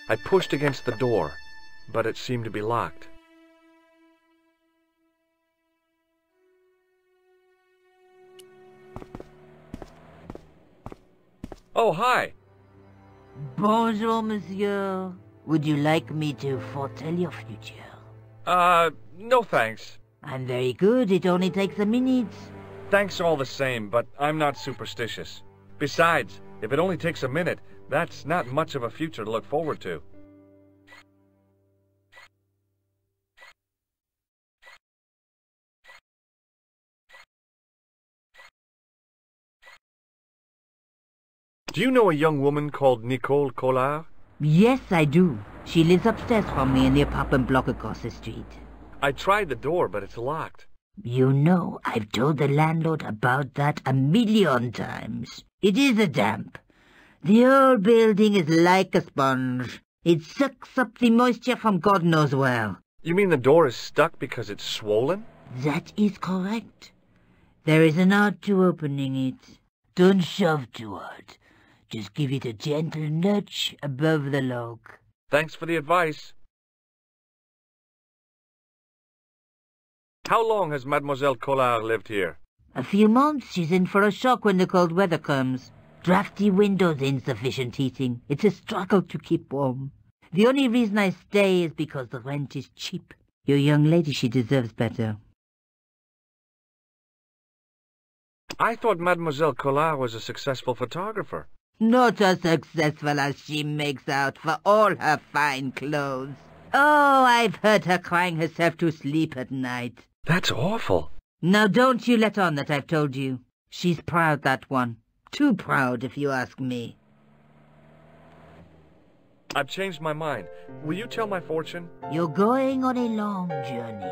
I pushed against the door, but it seemed to be locked. Oh, hi. Bonjour, monsieur. Would you like me to foretell your future? No thanks. I'm very good. It only takes a minute. Thanks all the same, but I'm not superstitious. Besides, if it only takes a minute, that's not much of a future to look forward to. Do you know a young woman called Nicole Collard? Yes, I do. She lives upstairs from me in the apartment block across the street. I tried the door, but it's locked. You know, I've told the landlord about that 1,000,000 times. It is a damp. The whole building is like a sponge. It sucks up the moisture from God knows where. You mean the door is stuck because it's swollen? That is correct. There is an art to opening it. Don't shove too hard. Just give it a gentle nudge above the lock. Thanks for the advice. How long has Mademoiselle Collard lived here? A few months. She's in for a shock when the cold weather comes. Drafty windows, insufficient heating. It's a struggle to keep warm. The only reason I stay is because the rent is cheap. Your young lady, she deserves better. I thought Mademoiselle Collard was a successful photographer. Not as successful as she makes out for all her fine clothes. Oh, I've heard her crying herself to sleep at night. That's awful. Now don't you let on that I've told you. She's proud, that one. Too proud, if you ask me. I've changed my mind. Will you tell my fortune? You're going on a long journey.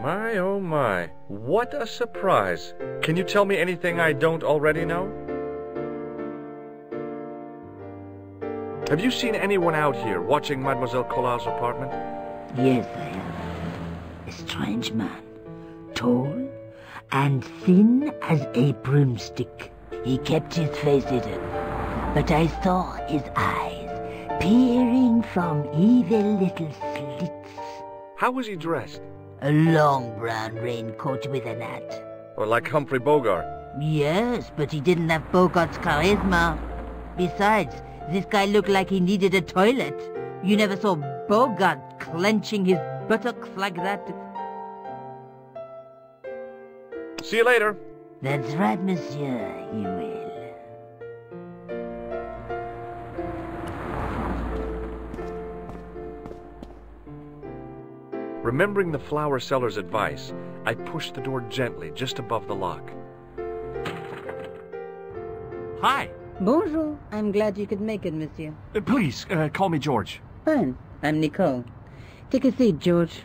My, oh my. What a surprise. Can you tell me anything I don't already know? Have you seen anyone out here watching Mademoiselle Collard's apartment? Yes, I have. A strange man. Tall and thin as a broomstick. He kept his face hidden, but I saw his eyes peering from evil little slits. How was he dressed? A long brown raincoat with an hat. Or like Humphrey Bogart? Yes, but he didn't have Bogart's charisma. Besides, this guy looked like he needed a toilet. You never saw Bogart clenching his buttocks like that. See you later. That's right, monsieur, you will. Remembering the flower seller's advice, I pushed the door gently just above the lock. Hi. Bonjour. I'm glad you could make it, monsieur. Please, call me George. Fine. I'm Nico. Take a seat, George.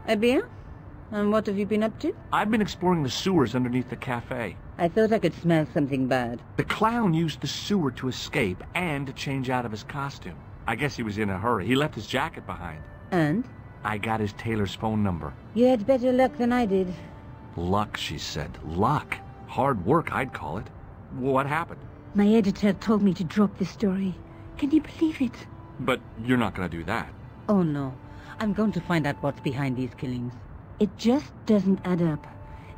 Eh bien? And what have you been up to? I've been exploring the sewers underneath the cafe. I thought I could smell something bad. The clown used the sewer to escape and to change out of his costume. I guess he was in a hurry. He left his jacket behind. And? I got his tailor's phone number. You had better luck than I did. Luck, she said. Luck. Hard work, I'd call it. What happened? My editor told me to drop this story. Can you believe it? But you're not going to do that. Oh, no. I'm going to find out what's behind these killings. It just doesn't add up.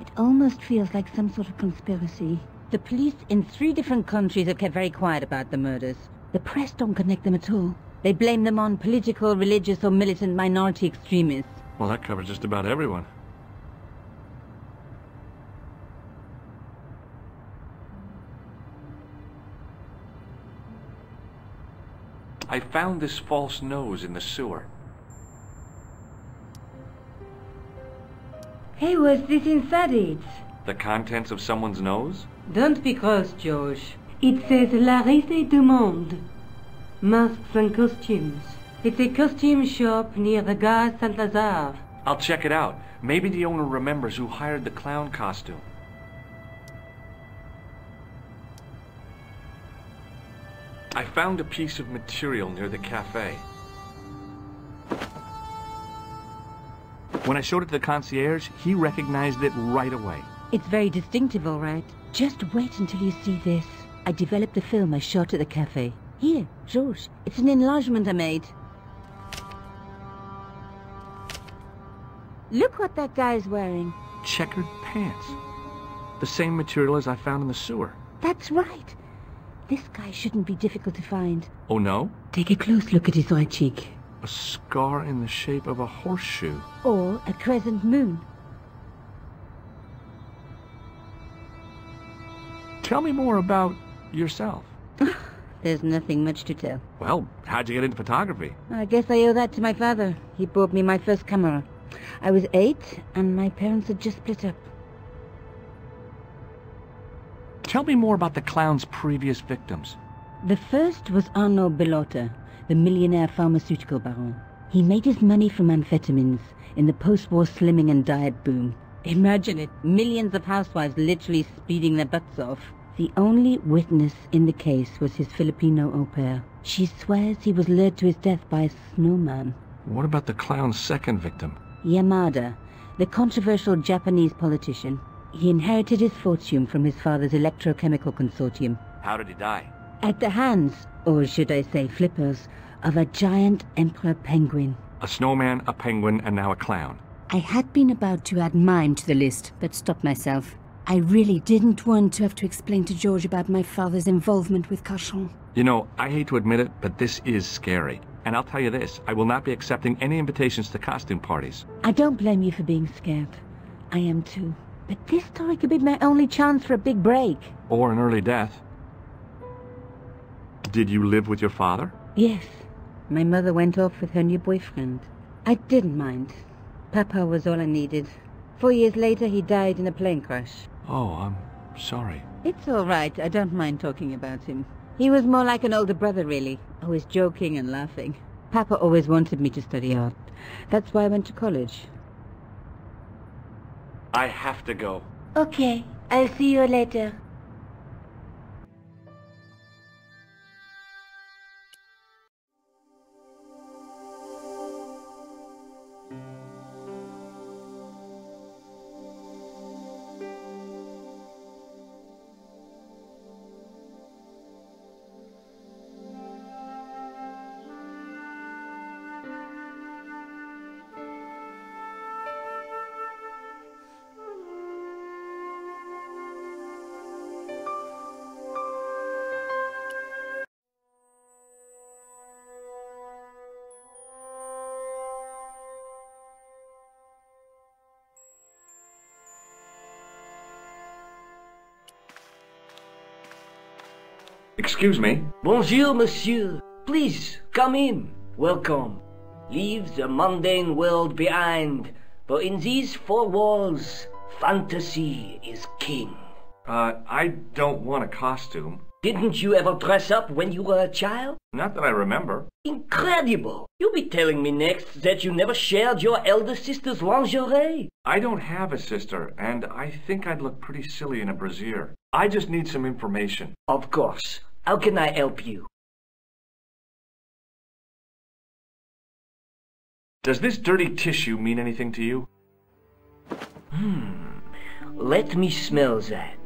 It almost feels like some sort of conspiracy. The police in 3 different countries have kept very quiet about the murders. The press don't connect them at all. They blame them on political, religious, or militant minority extremists. Well, that covers just about everyone. I found this false nose in the sewer. Hey, what's this inside it? The contents of someone's nose? Don't be cross, George. It says La Risée du Monde. Masks and costumes. It's a costume shop near the Gare Saint-Lazare. I'll check it out. Maybe the owner remembers who hired the clown costume. I found a piece of material near the cafe. When I showed it to the concierge, he recognized it right away. It's very distinctive, all right. Just wait until you see this. I developed a film I shot at the cafe. Here, George, it's an enlargement I made. Look what that guy's wearing. Checkered pants. The same material as I found in the sewer. That's right. This guy shouldn't be difficult to find. Oh, no? Take a close look at his right cheek. A scar in the shape of a horseshoe. Or a crescent moon. Tell me more about yourself. There's nothing much to tell. Well, how'd you get into photography? I guess I owe that to my father. He bought me my first camera. I was 8, and my parents had just split up. Tell me more about the clown's previous victims. The first was Arnaud Bellotta, the millionaire pharmaceutical baron. He made his money from amphetamines in the post-war slimming and diet boom. Imagine it, millions of housewives literally speeding their butts off. The only witness in the case was his Filipino au pair. She swears he was lured to his death by a snowman. What about the clown's second victim? Yamada, the controversial Japanese politician. He inherited his fortune from his father's electrochemical consortium. How did he die? At the hands, or should I say flippers, of a giant emperor penguin. A snowman, a penguin, and now a clown. I had been about to add mine to the list, but stopped myself. I really didn't want to have to explain to George about my father's involvement with Cachon. You know, I hate to admit it, but this is scary. And I'll tell you this, I will not be accepting any invitations to costume parties. I don't blame you for being scared. I am too. But this story could be my only chance for a big break. Or an early death. Did you live with your father? Yes. My mother went off with her new boyfriend. I didn't mind. Papa was all I needed. 4 years later, he died in a plane crash. Oh, I'm sorry. It's all right. I don't mind talking about him. He was more like an older brother, really. Always joking and laughing. Papa always wanted me to study art. That's why I went to college. I have to go. Okay, I'll see you later. Excuse me? Bonjour, monsieur. Please, come in. Welcome. Leave the mundane world behind, for in these four walls, fantasy is king. I don't want a costume. Didn't you ever dress up when you were a child? Not that I remember. Incredible! You'll be telling me next that you never shared your elder sister's lingerie. I don't have a sister, and I think I'd look pretty silly in a brassiere. I just need some information. Of course. How can I help you? Does this dirty tissue mean anything to you? Let me smell that.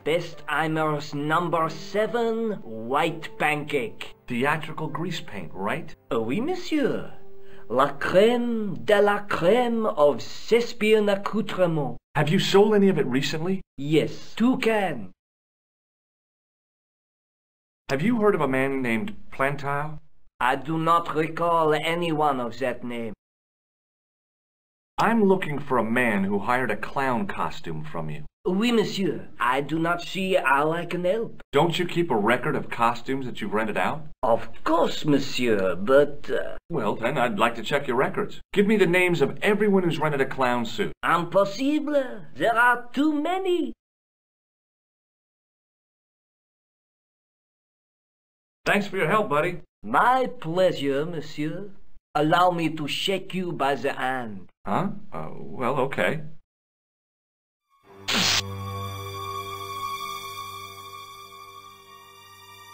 Bestheimer's number 7 white pancake. Theatrical grease paint, right? Oui, monsieur. La crème de la crème of Thespian accoutrement. Have you sold any of it recently? Yes, 2 cans. Have you heard of a man named Plantile? I do not recall anyone of that name. I'm looking for a man who hired a clown costume from you. Oui, monsieur. I do not see how I can help. Don't you keep a record of costumes that you've rented out? Of course, monsieur, but... Well, then, I'd like to check your records. Give me the names of everyone who's rented a clown suit. Impossible. There are too many. Thanks for your help, buddy. My pleasure, monsieur. Allow me to shake you by the hand. Huh? Well, okay.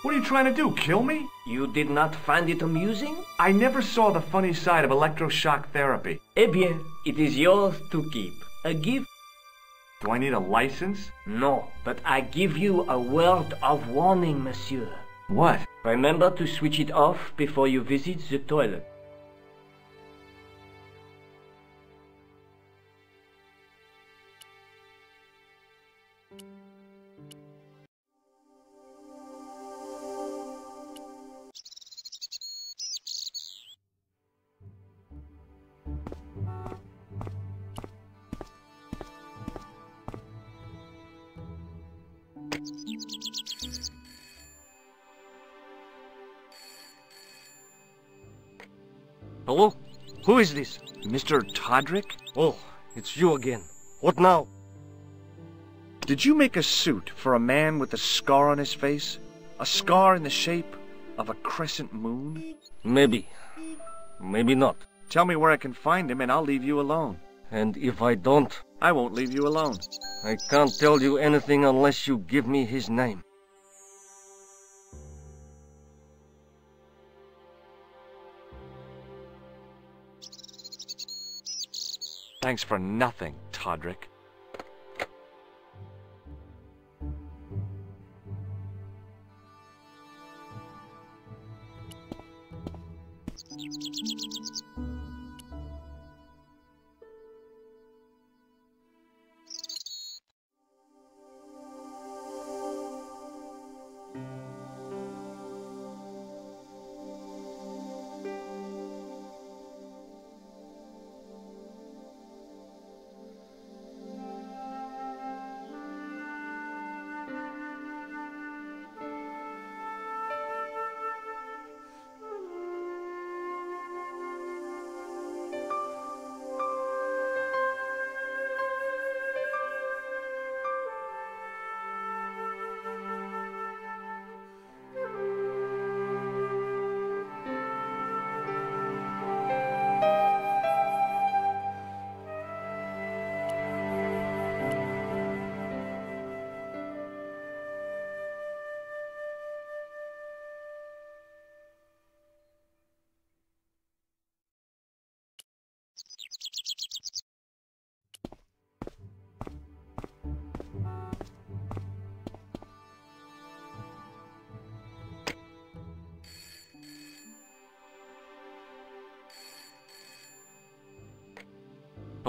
What are you trying to do, kill me? You did not find it amusing? I never saw the funny side of electroshock therapy. Eh bien, it is yours to keep. A gift? Do I need a license? No, but I give you a word of warning, monsieur. What? Remember to switch it off before you visit the toilet. Hello? Who is this? Mr. Todrick? Oh, it's you again. What now? Did you make a suit for a man with a scar on his face? A scar in the shape of a crescent moon? Maybe. Maybe not. Tell me where I can find him and I'll leave you alone. And if I don't? I won't leave you alone. I can't tell you anything unless you give me his name. Thanks for nothing, Todrick.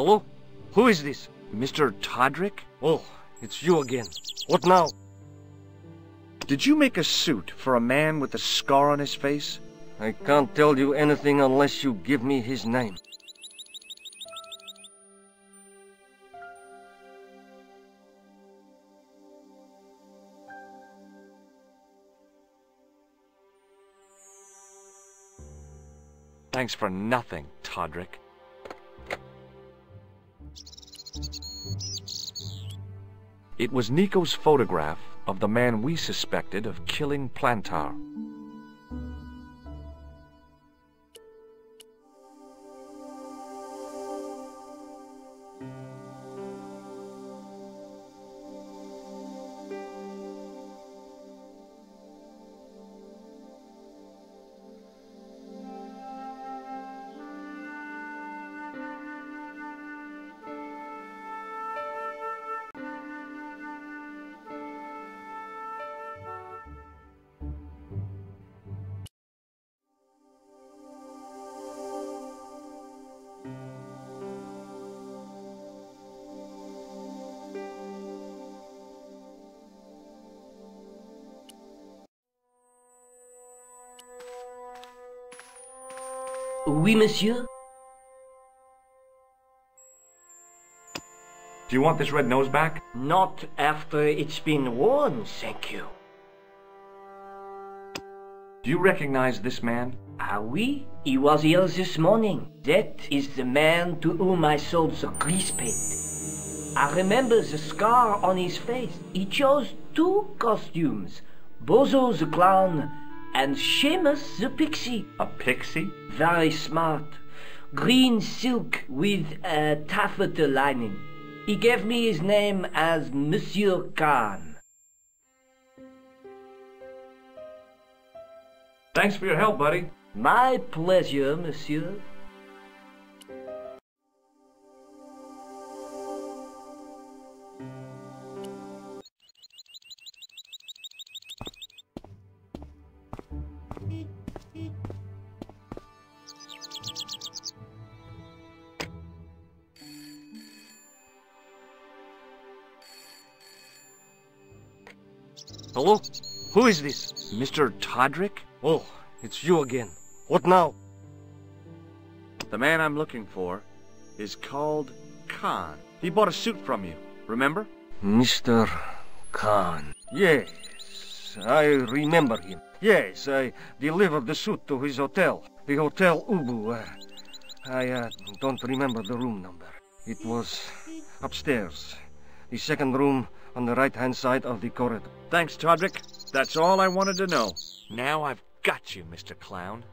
Hello? Who is this? Mr. Todrick? Oh, it's you again. What now? Did you make a suit for a man with a scar on his face? I can't tell you anything unless you give me his name. Thanks for nothing, Todrick. It was Nico's photograph of the man we suspected of killing Plantar. Oui, monsieur? Do you want this red nose back? Not after it's been worn, thank you. Do you recognize this man? Ah oui, he was here this morning. That is the man to whom I sold the grease paint. I remember the scar on his face. He chose two costumes, Bozo the clown and Seamus the pixie. A pixie? Very smart. Green silk with a taffeta lining. He gave me his name as Monsieur Khan. Thanks for your help, buddy. My pleasure, monsieur. Hello? Who is this? Mr. Todrick? Oh, it's you again. What now? The man I'm looking for is called Khan. He bought a suit from you, remember? Mr. Khan. Yes, I remember him. Yes, I delivered the suit to his hotel. The Hotel Ubu. I don't remember the room number. It was upstairs. The second room on the right-hand side of the corridor. Thanks, Todrick. That's all I wanted to know. Now I've got you, Mr. Clown.